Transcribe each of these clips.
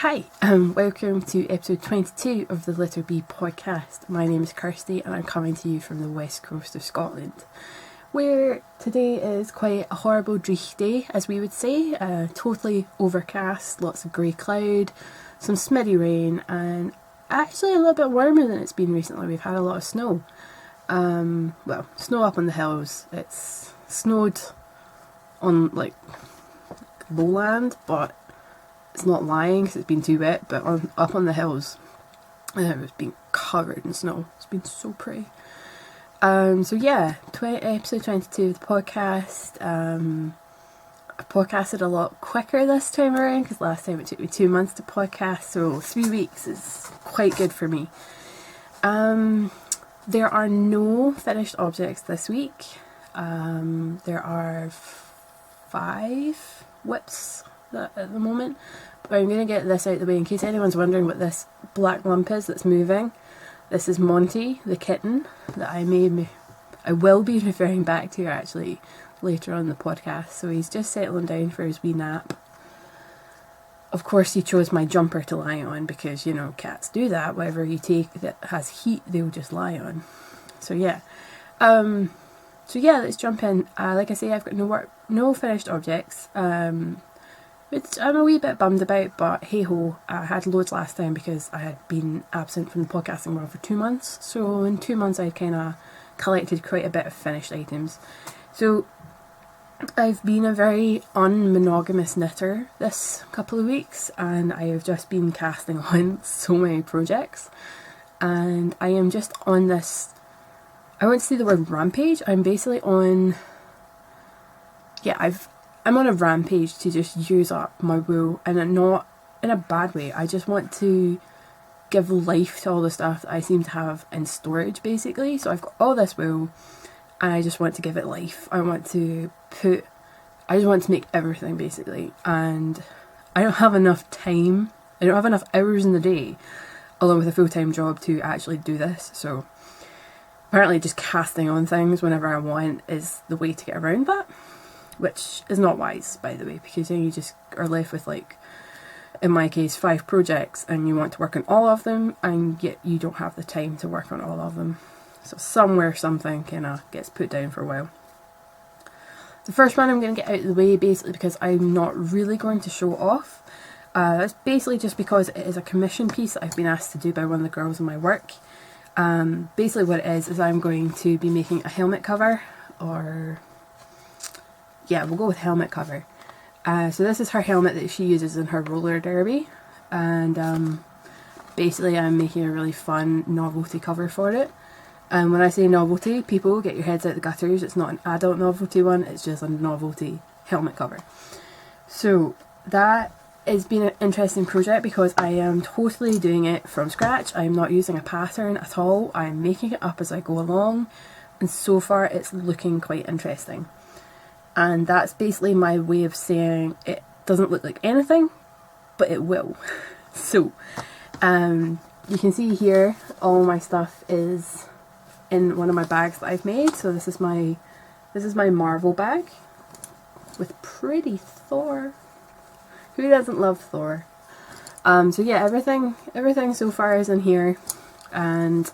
Hi, and welcome to episode 22 of the LittleBee podcast. My name is Kirsty and I'm coming to you from the west coast of Scotland, where today is quite a horrible dreich day, as we would say. Totally overcast, lots of grey cloud, some smiddy rain, and actually a little bit warmer than it's been recently. We've had a lot of snow. Well, snow up on the hills. It's snowed on like lowland, but it's not lying because it's been too wet, but up on the hills it's been covered in snow. It's been so pretty. So yeah, episode 22 of the podcast. I podcasted a lot quicker this time around because last time it took me 2 months to podcast, so 3 weeks is quite good for me. There are no finished objects this week. There are 5 whips at the moment, but I'm going to get this out of the way in case anyone's wondering what this black lump is that's moving. This is Monty, the kitten, that I will be referring back to actually later on in the podcast. So he's just settling down for his wee nap. Of course he chose my jumper to lie on because, you know, cats do that. Whatever you take that has heat, they'll just lie on. So yeah. Let's jump in. Like I say, I've got no finished objects. Which I'm a wee bit bummed about, but hey ho, I had loads last time because I had been absent from the podcasting world for 2 months. So in 2 months I kind of collected quite a bit of finished items. So I've been a very unmonogamous knitter this couple of weeks, and I have just been casting on so many projects, and I am just on this, I won't say the word rampage, I'm basically on, I'm on a rampage to just use up my wool, and not in a bad way. I just want to give life to all the stuff that I seem to have in storage, basically. So I've got all this wool, and I just want to give it life. I just want to make everything, basically. And I don't have enough time. I don't have enough hours in the day, along with a full-time job, to actually do this. So apparently just casting on things whenever I want is the way to get around that. Which is not wise, by the way, because then you just are left with, like, in my case, 5 projects, and you want to work on all of them, and yet you don't have the time to work on all of them. So somewhere something kind of gets put down for a while. The first one I'm going to get out of the way, basically because I'm not really going to show off. That's basically just because it is a commission piece that I've been asked to do by one of the girls in my work. Basically what it is I'm going to be making a helmet cover, or... yeah, we'll go with helmet cover. So this is her helmet that she uses in her roller derby, and basically I'm making a really fun novelty cover for it. And when I say novelty, people get your heads out the gutters. It's not an adult novelty one, it's just a novelty helmet cover. So that has been an interesting project because I am totally doing it from scratch. I'm not using a pattern at all. I'm making it up as I go along, and so far it's looking quite interesting. And that's basically my way of saying it doesn't look like anything, but it will. So, you can see here all my stuff is in one of my bags that I've made. So this is my Marvel bag with pretty Thor. Who doesn't love Thor? So yeah, everything so far is in here, and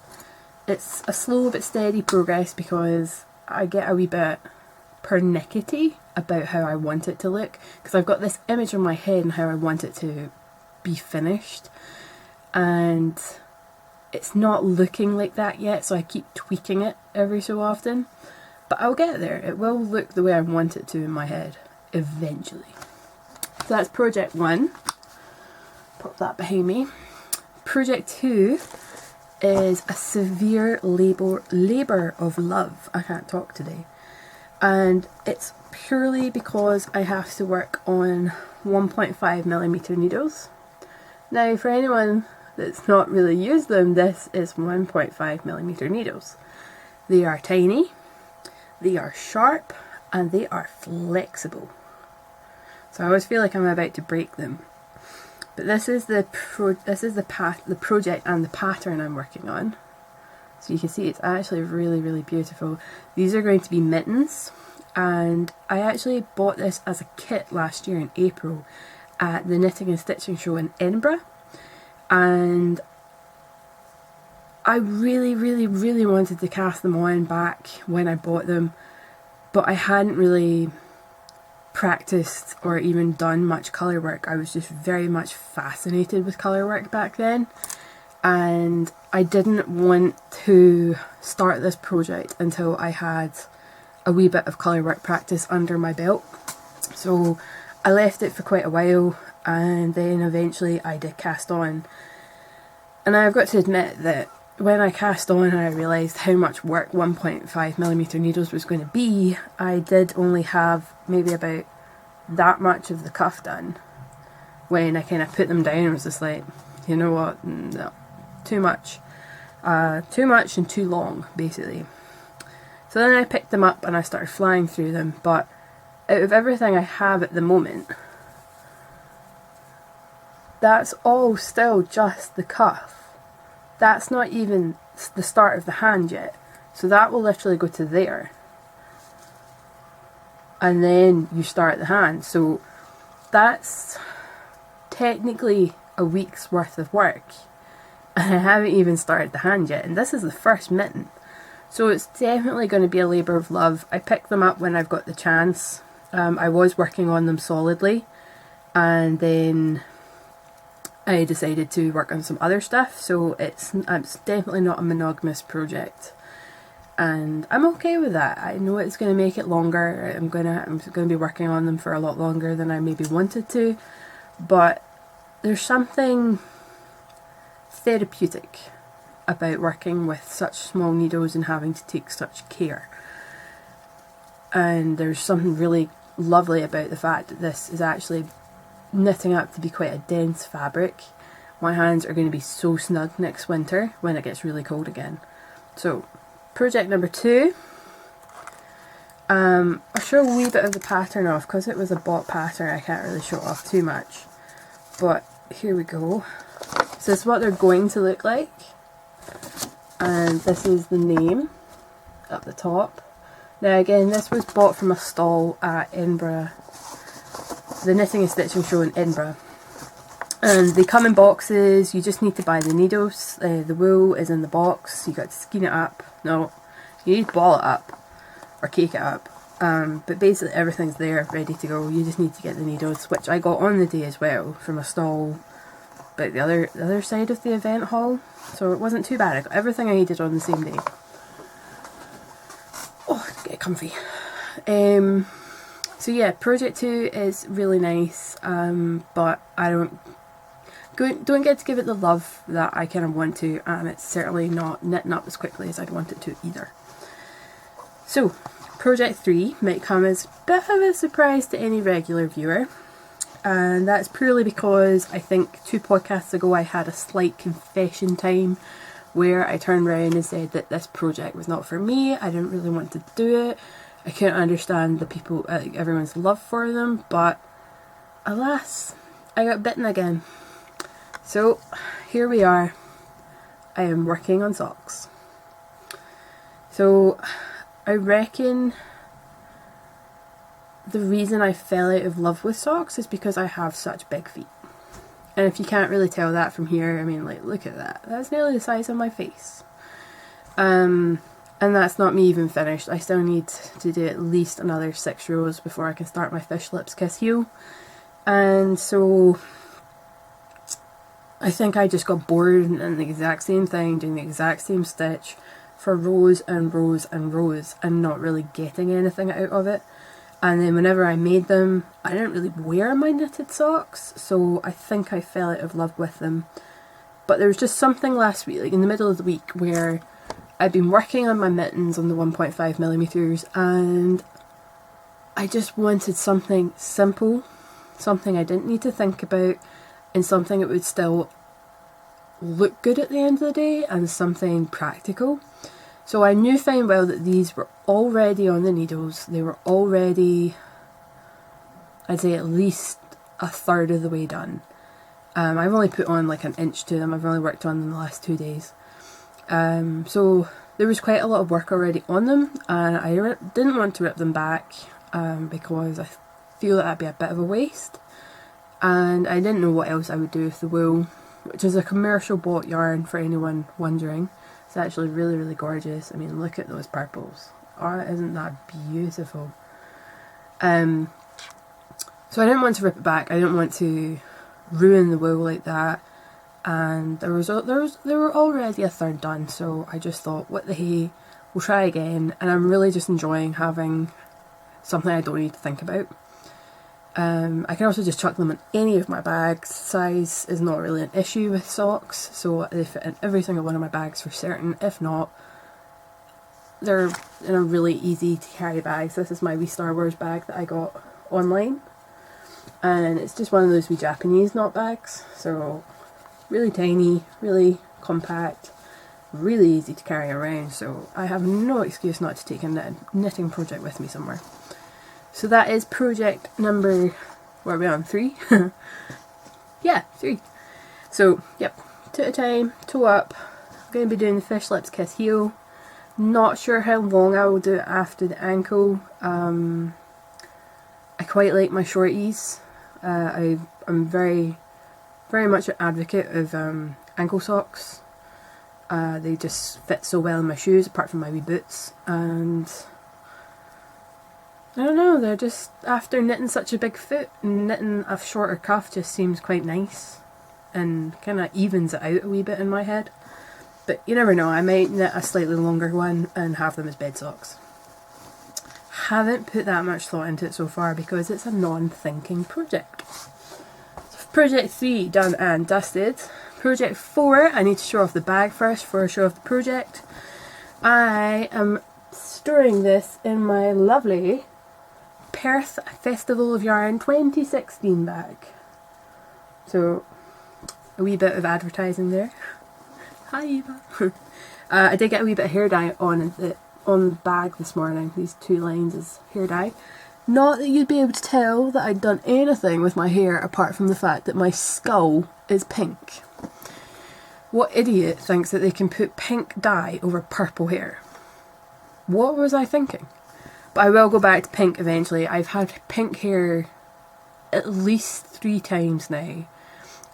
it's a slow but steady progress because I get a wee bit pernickety about how I want it to look, because I've got this image in my head and how I want it to be finished, and it's not looking like that yet, so I keep tweaking it every so often, but I'll get there. It will look the way I want it to in my head eventually. So that's project 1. Pop that behind me. Project 2 is a severe labour of love. I can't talk today. And it's purely because I have to work on 1.5mm needles. Now, for anyone that's not really used them, this is 1.5mm needles. They are tiny, they are sharp, and they are flexible. So I always feel like I'm about to break them. But this is the project and the pattern I'm working on. So you can see it's actually really, really beautiful. These are going to be mittens, and I actually bought this as a kit last year in April, at the Knitting and Stitching show in Edinburgh, and I really wanted to cast them on back when I bought them, but I hadn't really practiced or even done much colour work. I was just very much fascinated with colour work back then, and I didn't want to start this project until I had a wee bit of colour work practice under my belt. So I left it for quite a while, and then eventually I did cast on. And I've got to admit that when I cast on and I realised how much work 1.5mm needles was going to be, I did only have maybe about that much of the cuff done. When I kind of put them down, I was just like, you know what, no, too much. Too much and too long, basically. So then I picked them up and I started flying through them, but out of everything I have at the moment, that's all still just the cuff. That's not even the start of the hand yet. So that will literally go to there. And then you start the hand. So that's technically a week's worth of work. And I haven't even started the hand yet. And this is the first mitten. So it's definitely going to be a labour of love. I picked them up when I've got the chance. I was working on them solidly. And then I decided to work on some other stuff, so it's definitely not a monogamous project, and I'm okay with that. I know it's going to make it longer. I'm going to be working on them for a lot longer than I maybe wanted to, but there's something therapeutic about working with such small needles and having to take such care. And there's something really lovely about the fact that this is actually knitting up to be quite a dense fabric. My hands are going to be so snug next winter when it gets really cold again. So, project number 2. I'll show a wee bit of the pattern off, because it was a bought pattern. I can't really show it off too much. But here we go. So this is what they're going to look like. And this is the name up the top. Now again, this was bought from a stall at Edinburgh, the Knitting and Stitching show in Edinburgh, and they come in boxes. You just need to buy the needles. The wool is in the box. You got to skein it up. No, you need to ball it up or cake it up, but basically everything's there ready to go. You just need to get the needles, which I got on the day as well from a stall about the other side of the event hall, so it wasn't too bad. I got everything I needed on the same day. Oh, get comfy. So yeah, project 2 is really nice, but I don't get to give it the love that I kind of want to, and it's certainly not knitting up as quickly as I'd want it to either. So, project 3 might come as a bit of a surprise to any regular viewer, and that's purely because I think 2 podcasts ago I had a slight confession time where I turned around and said that this project was not for me. I didn't really want to do it. I couldn't understand the people, everyone's love for them, but alas, I got bitten again. So here we are. I am working on socks. So I reckon the reason I fell out of love with socks is because I have such big feet. And if you can't really tell that from here, I mean, like, look at that. That's nearly the size of my face. And that's not me even finished. I still need to do at least another 6 rows before I can start my fish lips kiss heel. And so I think I just got bored in the exact same thing, doing the exact same stitch for rows and rows and rows and not really getting anything out of it. And then whenever I made them, I didn't really wear my knitted socks, so I think I fell out of love with them. But there was just something last week, like in the middle of the week, where I'd been working on my mittens on the 1.5mm, and I just wanted something simple, something I didn't need to think about, and something that would still look good at the end of the day, and something practical. So I knew fine well that these were already on the needles. They were already, I'd say, at least a third of the way done. I've only put on like an inch to them. I've only worked on them the last 2 days. So there was quite a lot of work already on them, and I didn't want to rip them back because I feel that that'd be a bit of a waste. and I didn't know what else I would do with the wool, which is a commercial bought yarn for anyone wondering. It's actually really, really gorgeous. I mean, look at those purples. Oh, isn't that beautiful? So I didn't want to rip it back. I didn't want to ruin the wool like that. And there were already a third done, so I just thought, what the hey, we'll try again. And I'm really just enjoying having something I don't need to think about. I can also just chuck them in any of my bags. Size is not really an issue with socks, so they fit in every single one of my bags for certain. If not, they're in a really easy to carry bag. So this is my wee Star Wars bag that I got online, and it's just one of those wee Japanese knot bags, so really tiny, really compact, really easy to carry around, so I have no excuse not to take a knitting project with me somewhere. So that is project number, what are we on, 3? Yeah, 3. So, yep, 2 at a time, toe up. I'm going to be doing the fish lips kiss heel. Not sure how long I will do it after the ankle. I quite like my shorties. I'm very much an advocate of ankle socks. They just fit so well in my shoes, apart from my wee boots, and I don't know, they're just, after knitting such a big foot, knitting a shorter cuff just seems quite nice and kind of evens it out a wee bit in my head. But you never know, I might knit a slightly longer one and have them as bed socks. Haven't put that much thought into it so far because it's a non-thinking project. So project 3 done and dusted. Project 4, I need to show off the bag first before I show off the project. I am storing this in my lovely Perth Festival of Yarn 2016 bag. So a wee bit of advertising there. Hi Eva. I did get a wee bit of hair dye on the bag this morning. These 2 lines is hair dye. Not that you'd be able to tell that I'd done anything with my hair apart from the fact that my skull is pink. What idiot thinks that they can put pink dye over purple hair? What was I thinking? But I will go back to pink eventually. I've had pink hair at least 3 times now.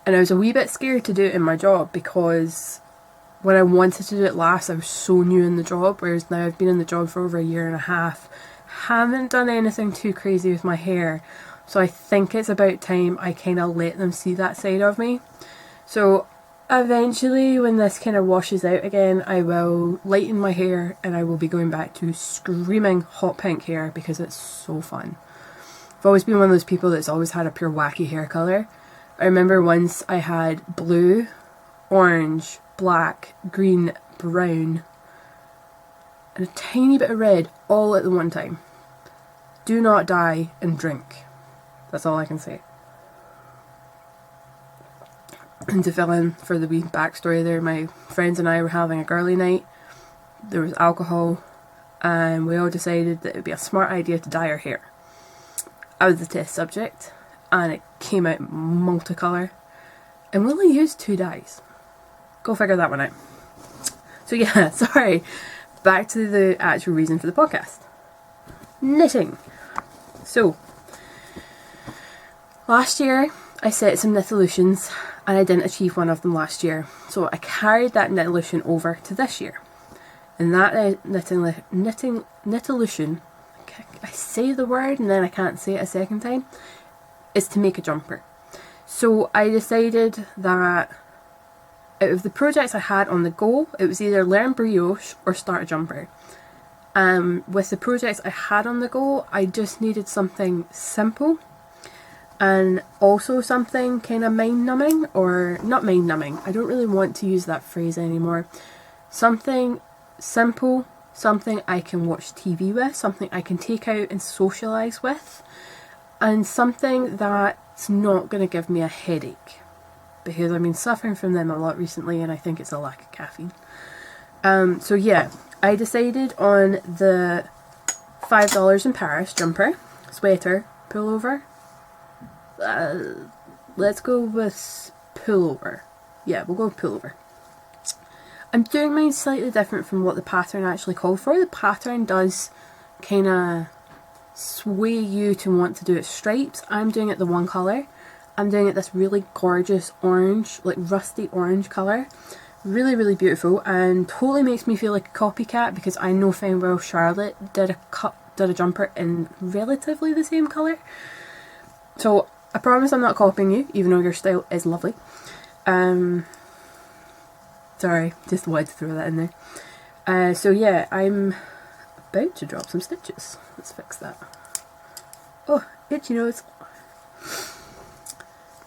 And I was a wee bit scared to do it in my job because when I wanted to do it last, I was so new in the job. Whereas now I've been in the job for over a year and a half. Haven't done anything too crazy with my hair. So I think it's about time I kind of let them see that side of me. So eventually, when this kind of washes out again, I will lighten my hair and I will be going back to screaming hot pink hair because it's so fun. I've always been one of those people that's always had a pure wacky hair colour. I remember once I had blue, orange, black, green, brown, and a tiny bit of red all at the one time. Do not die and drink. That's all I can say. And to fill in for the wee backstory there, my friends and I were having a girly night. There was alcohol, and we all decided that it would be a smart idea to dye our hair. I was the test subject, and it came out multicolour, and we only used 2 dyes. Go figure that one out. So yeah, sorry. Back to the actual reason for the podcast. Knitting. So, last year I set some Knitolutions and I didn't achieve one of them last year. So I carried that Knitolution over to this year. And that Knitolution, I say the word and then I can't say it a second time, is to make a jumper. So I decided that out of the projects I had on the go, it was either learn brioche or start a jumper. With the projects I had on the go, I just needed something simple and also something kind of mind-numbing, or not mind-numbing, I don't really want to use that phrase anymore. Something simple, something I can watch TV with, something I can take out and socialise with, and something that's not going to give me a headache. Because I've been suffering from them a lot recently and I think it's a lack of caffeine. So yeah, I decided on the $5 in Paris jumper, sweater, pullover. Let's go with pullover. Yeah, we'll go with pullover. I'm doing mine slightly different from what the pattern actually called for. The pattern does kind of sway you to want to do it stripes. I'm doing it the one colour. I'm doing it this really gorgeous orange, like rusty orange colour. Really, really beautiful, and totally makes me feel like a copycat, because I know fine well Charlotte did a jumper in relatively the same colour. So I promise I'm not copying you, even though your style is lovely. Sorry, just wanted to throw that in there. So yeah, I'm about to drop some stitches. Let's fix that. Oh, itchy nose.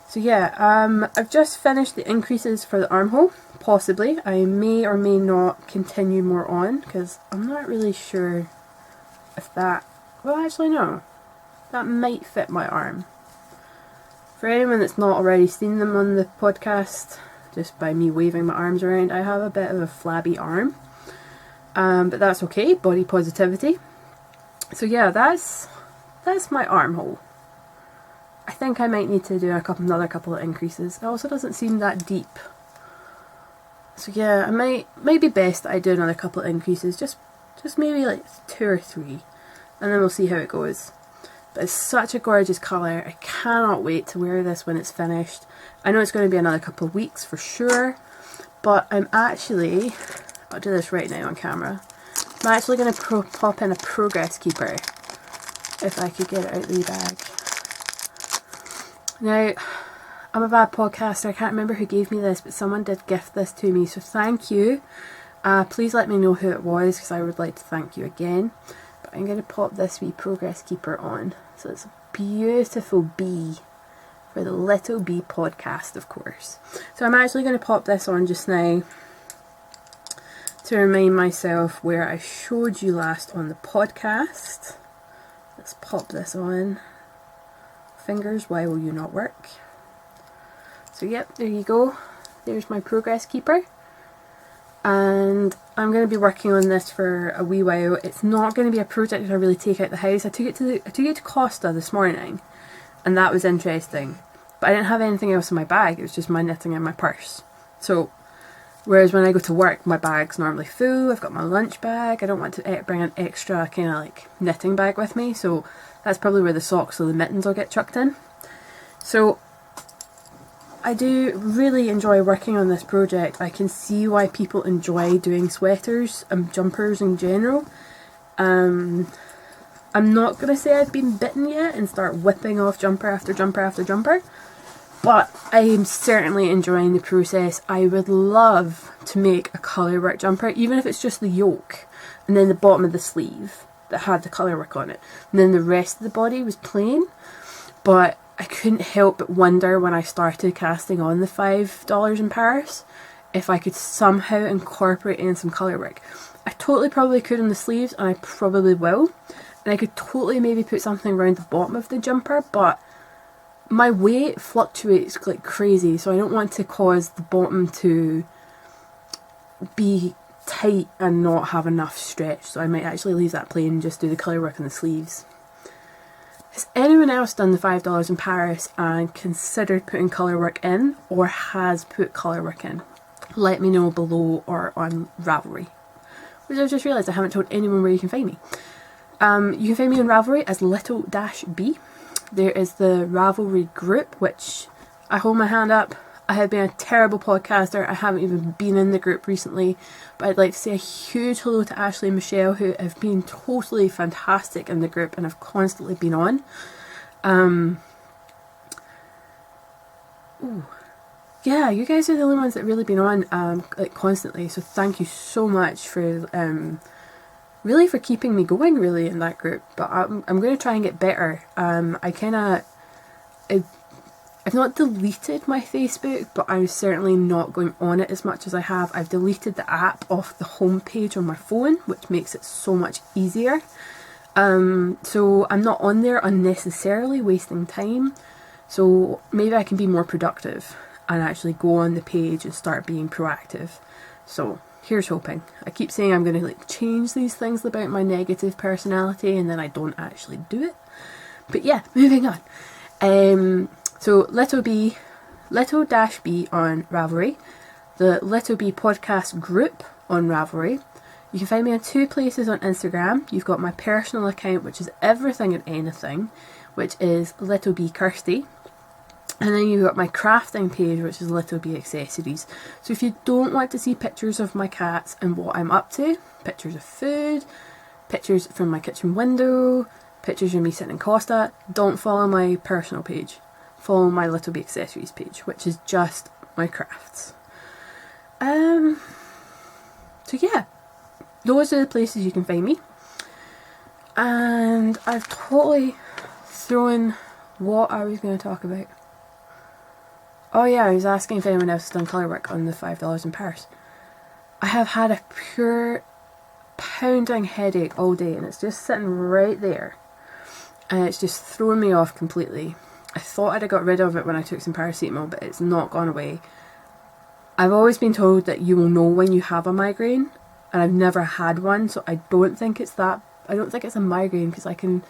So yeah, I've just finished the increases for the armhole. Possibly. I may or may not continue more on, because I'm not really sure if that... Well, actually no. That might fit my arm. For anyone that's not already seen them on the podcast, just by me waving my arms around, I have a bit of a flabby arm. But that's okay, body positivity. So yeah, that's my armhole. I think I might need to do another couple of increases. It also doesn't seem that deep. So yeah, might be best that I do another couple of increases, just maybe like 2 or 3, and then we'll see how it goes. But it's such a gorgeous colour. I cannot wait to wear this when it's finished. I know it's going to be another couple of weeks for sure, but I'll do this right now on camera. I'm actually going to pop in a progress keeper, if I could get it out of the bag. Now, I'm a bad podcaster, I can't remember who gave me this, but someone did gift this to me, so thank you. Please let me know who it was, because I would like to thank you again. But I'm going to pop this wee progress keeper on. So it's a beautiful bee for the LittleBee podcast, of course. So I'm actually going to pop this on just now to remind myself where I showed you last on the podcast. Let's pop this on. Fingers, why will you not work? So yep, there you go. There's my progress keeper. And I'm going to be working on this for a wee while. It's not going to be a project that I really take out the house. I took it to Costa this morning, and that was interesting. But I didn't have anything else in my bag. It was just my knitting and my purse. So, whereas when I go to work, my bag's normally full. I've got my lunch bag. I don't want to bring an extra kind of like knitting bag with me. So that's probably where the socks or the mittens will get chucked in. So I do really enjoy working on this project. I can see why people enjoy doing sweaters and jumpers in general. I'm not going to say I've been bitten yet and start whipping off jumper after jumper after jumper, but I am certainly enjoying the process. I would love to make a colourwork jumper, even if it's just the yoke and then the bottom of the sleeve that had the colourwork on it, and then the rest of the body was plain. But I couldn't help but wonder when I started casting on the $5 in Paris if I could somehow incorporate in some colourwork. I totally probably could on the sleeves, and I probably will. And I could totally maybe put something around the bottom of the jumper, but my weight fluctuates like crazy, so I don't want to cause the bottom to be tight and not have enough stretch. So I might actually leave that plain and just do the colourwork on the sleeves. Has anyone else done the $5 in Paris and considered putting colourwork in, or has put colourwork in? Let me know below or on Ravelry. Which I've just realised I haven't told anyone where you can find me. You can find me on Ravelry as Little-Bee. There is the Ravelry group, which I hold my hand up. I have been a terrible podcaster. I haven't even been in the group recently. But I'd like to say a huge hello to Ashley and Michelle, who have been totally fantastic in the group and have constantly been on. Yeah, you guys are the only ones that really been on like constantly. So thank you so much for really for keeping me going really in that group. But I'm going to try and get better. I've not deleted my Facebook, but I'm certainly not going on it as much as I have. I've deleted the app off the home page on my phone, which makes it so much easier. So I'm not on there unnecessarily wasting time. So maybe I can be more productive and actually go on the page and start being proactive. So here's hoping. I keep saying I'm going to like change these things about my negative personality, and then I don't actually do it. But yeah, moving on. So Little-Bee on Ravelry, the LittleBee podcast group on Ravelry. You can find me on 2 places on Instagram. You've got my personal account, which is everything and anything, which is LittleBee Kirsty. And then you've got my crafting page, which is LittleBee accessories. So if you don't want to see pictures of my cats and what I'm up to, pictures of food, pictures from my kitchen window, pictures of me sitting in Costa, don't follow my personal page. Follow my LittleBee accessories page, which is just my crafts. So yeah, those are the places you can find me. And I've totally thrown what I was going to talk about. Oh yeah, I was asking if anyone else has done colour work on the $5 in Paris. I have had a pure pounding headache all day, and it's just sitting right there. And it's just thrown me off completely. I thought I'd have got rid of it when I took some paracetamol, but it's not gone away. I've always been told that you will know when you have a migraine, and I've never had one, so I don't think it's that. I don't think it's a migraine, because I can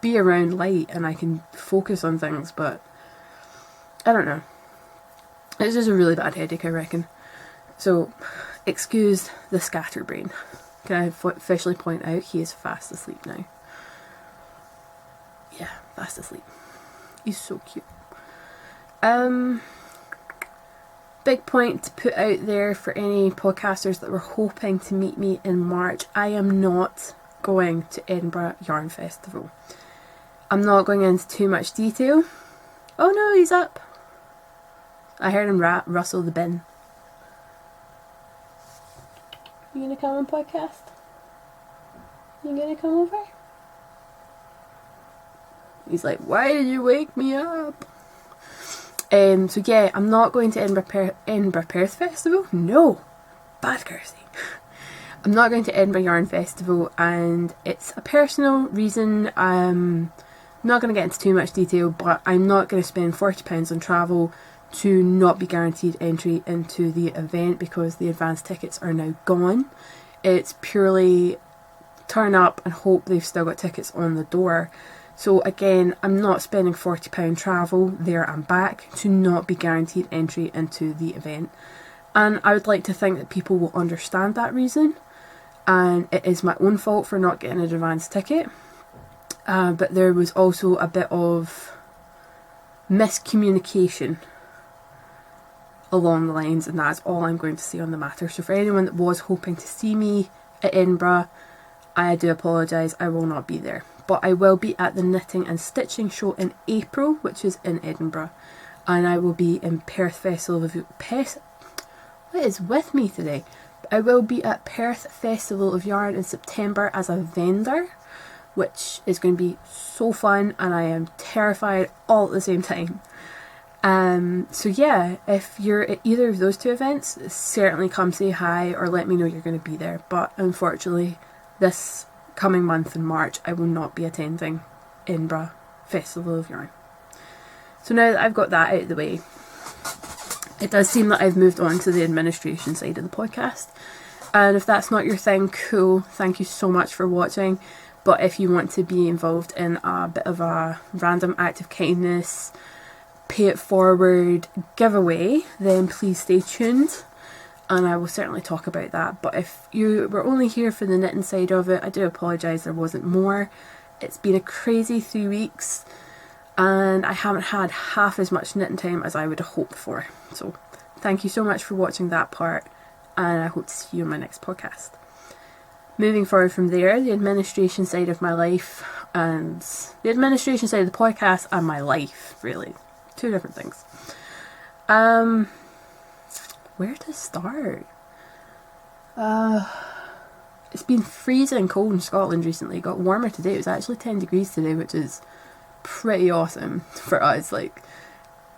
be around light and I can focus on things, but I don't know. It's just a really bad headache, I reckon. So, excuse the scatterbrain. Can I officially point out he is fast asleep now? Yeah, fast asleep. He's so cute. Big point to put out there for any podcasters that were hoping to meet me in March. I am not going to Edinburgh Yarn Festival. I'm not going into too much detail. Oh no, he's up. I heard him rustle the bin. You gonna come on podcast? You gonna come over? He's like, why did you wake me up? So yeah, I'm not going to Edinburgh Perth Festival. No, bad Kirsty. I'm not going to Edinburgh Yarn Festival, and it's a personal reason. I'm not going to get into too much detail, but I'm not going to spend £40 on travel to not be guaranteed entry into the event because the advance tickets are now gone. It's purely turn up and hope they've still got tickets on the door. So again, I'm not spending £40 travel there and back to not be guaranteed entry into the event. And I would like to think that people will understand that reason. And it is my own fault for not getting an advance ticket. But there was also a bit of miscommunication along the lines, and that's all I'm going to say on the matter. So for anyone that was hoping to see me at Edinburgh, I do apologise, I will not be there. But I will be at the Knitting and Stitching Show in April, which is in Edinburgh. And I will be in Perth Festival of... What is with me today? I will be at Perth Festival of Yarn in September as a vendor, which is going to be so fun, and I am terrified all at the same time. So yeah, if you're at either of those two events, certainly come say hi or let me know you're going to be there. But unfortunately, this coming month in March, I will not be attending Edinburgh Festival of Yarn. So now that I've got that out of the way, it does seem that I've moved on to the administration side of the podcast. And if that's not your thing, cool. Thank you so much for watching. But if you want to be involved in a bit of a random act of kindness, pay it forward giveaway, then please stay tuned. And I will certainly talk about that. But if you were only here for the knitting side of it, I do apologise there wasn't more. It's been a crazy 3 weeks, and I haven't had half as much knitting time as I would have hoped for. So thank you so much for watching that part, and I hope to see you in my next podcast. Moving forward from there, the administration side of my life, and the administration side of the podcast and my life, really. Two different things. Where to start? It's been freezing cold in Scotland recently. It got warmer today. It was actually 10 degrees today, which is pretty awesome for us. Like,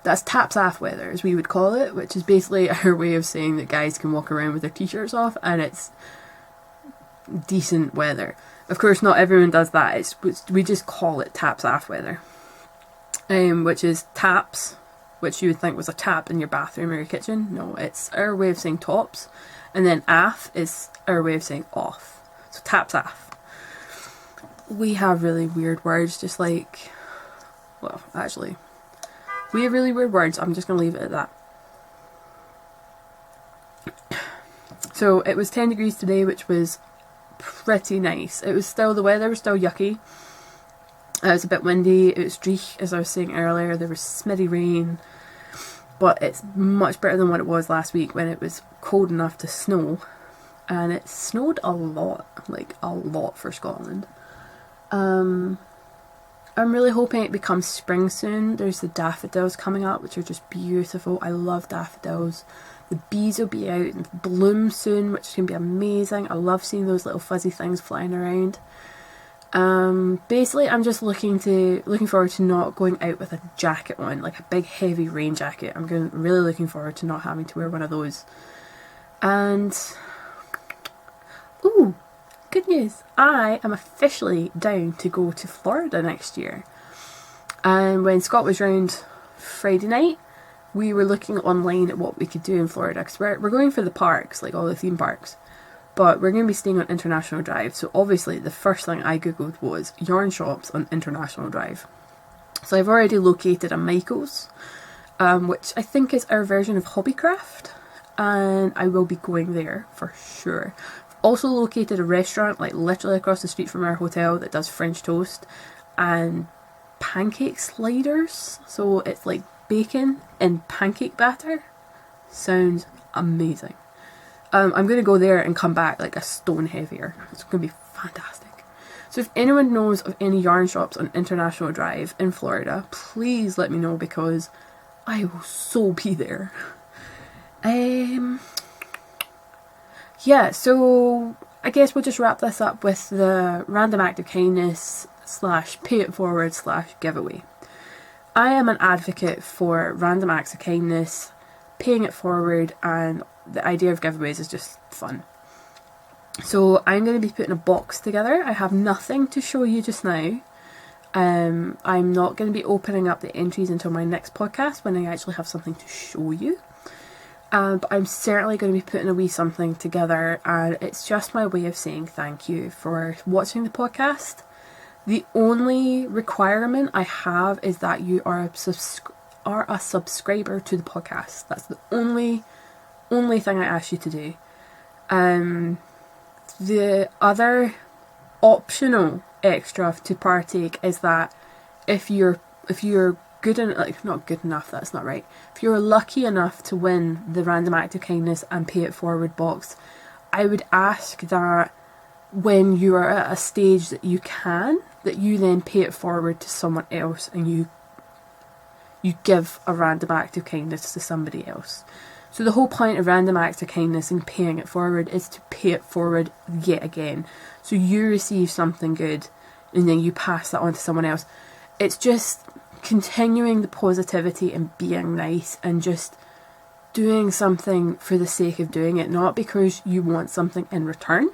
that's taps off weather, as we would call it, which is basically our way of saying that guys can walk around with their t-shirts off and it's decent weather. Of course, not everyone does that. We just call it taps off weather, which is taps, which you would think was a tap in your bathroom or your kitchen. No, it's our way of saying tops. And then aff is our way of saying off. So taps off. We have really weird words, just like... Well, actually, we have really weird words. I'm just going to leave it at that. So it was 10 degrees today, which was pretty nice. It was still... The weather was still yucky. It was a bit windy, it was dreich, as I was saying earlier, there was smiddy rain, but it's much better than what it was last week when it was cold enough to snow. And it snowed a lot, like a lot for Scotland. I'm really hoping it becomes spring soon. There's the daffodils coming up, which are just beautiful. I love daffodils. The bees will be out in bloom soon, which is going to be amazing. I love seeing those little fuzzy things flying around. Basically, I'm just looking forward to not going out with a jacket on, like a big heavy rain jacket. Really looking forward to not having to wear one of those. And ooh, good news! I am officially down to go to Florida next year. And when Scott was round Friday night, we were looking online at what we could do in Florida, because we're going for the parks, like all the theme parks. But we're going to be staying on International Drive, so obviously the first thing I googled was yarn shops on International Drive. So I've already located a Michael's, which I think is our version of Hobbycraft, and I will be going there for sure. I've also located a restaurant like literally across the street from our hotel that does French toast and pancake sliders, so it's like bacon in pancake batter. Sounds amazing. I'm going to go there and come back like a stone heavier. It's going to be fantastic. So if anyone knows of any yarn shops on International Drive in Florida, please let me know, because I will so be there. Yeah, so I guess we'll just wrap this up with the random act of kindness / pay it forward / giveaway. I am an advocate for random acts of kindness, paying it forward, and the idea of giveaways is just fun. So I'm going to be putting a box together. I have nothing to show you just now. I'm not going to be opening up the entries until my next podcast, when I actually have something to show you. But I'm certainly going to be putting a wee something together, and it's just my way of saying thank you for watching the podcast. The only requirement I have is that you are a subscriber to the podcast. That's the only thing I ask you to do. The other optional extra to partake is that if you're good enough, like not good enough, that's not right. If you're lucky enough to win the random act of kindness and pay it forward box, I would ask that when you are at a stage that you then pay it forward to someone else, and you give a random act of kindness to somebody else. So the whole point of random acts of kindness and paying it forward is to pay it forward yet again. So you receive something good and then you pass that on to someone else. It's just continuing the positivity and being nice and just doing something for the sake of doing it, not because you want something in return.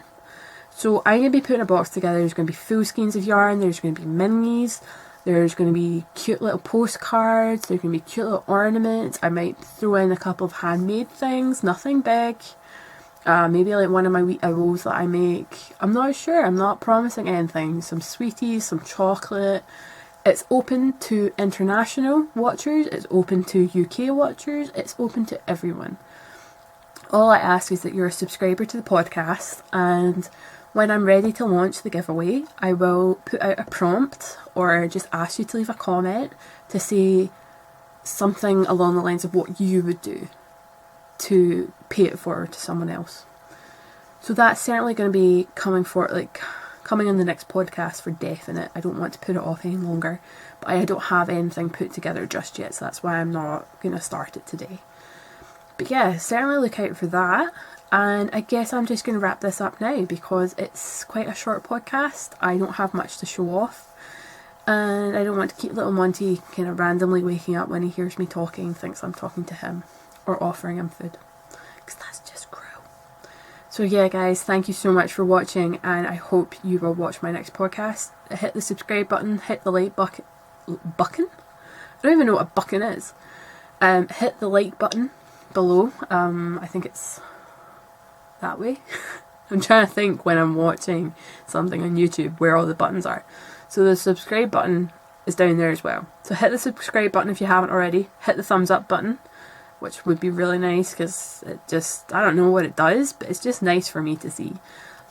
So I'm going to be putting a box together. There's going to be full skeins of yarn, there's going to be minis, there's going to be cute little postcards, there's going to be cute little ornaments. I might throw in a couple of handmade things, nothing big. Maybe like one of my wee owls that I make. I'm not sure, I'm not promising anything. Some sweeties, some chocolate. It's open to international watchers, it's open to UK watchers, it's open to everyone. All I ask is that you're a subscriber to the podcast, and when I'm ready to launch the giveaway, I will put out a prompt or just ask you to leave a comment to say something along the lines of what you would do to pay it forward to someone else. So that's certainly going to be coming in the next podcast for definite. I don't want to put it off any longer, but I don't have anything put together just yet, so that's why I'm not going to start it today. But yeah, certainly look out for that. And I guess I'm just going to wrap this up now because it's quite a short podcast. I don't have much to show off. And I don't want to keep little Monty kind of randomly waking up when he hears me talking, thinks I'm talking to him or offering him food. Because that's just cruel. So yeah, guys, thank you so much for watching, and I hope you will watch my next podcast. Hit the subscribe button, hit the like button. I don't even know what a bucking is. Hit the like button below. I think it's that way. I'm trying to think when I'm watching something on YouTube where all the buttons are. So the subscribe button is down there as well. So hit the subscribe button if you haven't already. Hit the thumbs up button, which would be really nice because it just, I don't know what it does, but it's just nice for me to see.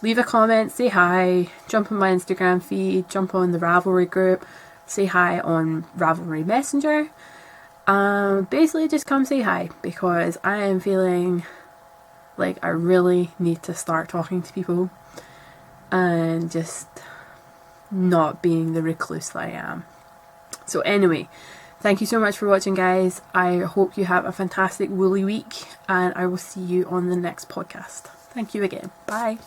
leave a comment, say hi, jump on my Instagram feed, jump on the Ravelry group, say hi on Ravelry Messenger. Basically just come say hi, because I am feeling like I really need to start talking to people and just not being the recluse that I am. So anyway, thank you so much for watching, guys. I hope you have a fantastic woolly week, and I will see you on the next podcast. Thank you again. Bye.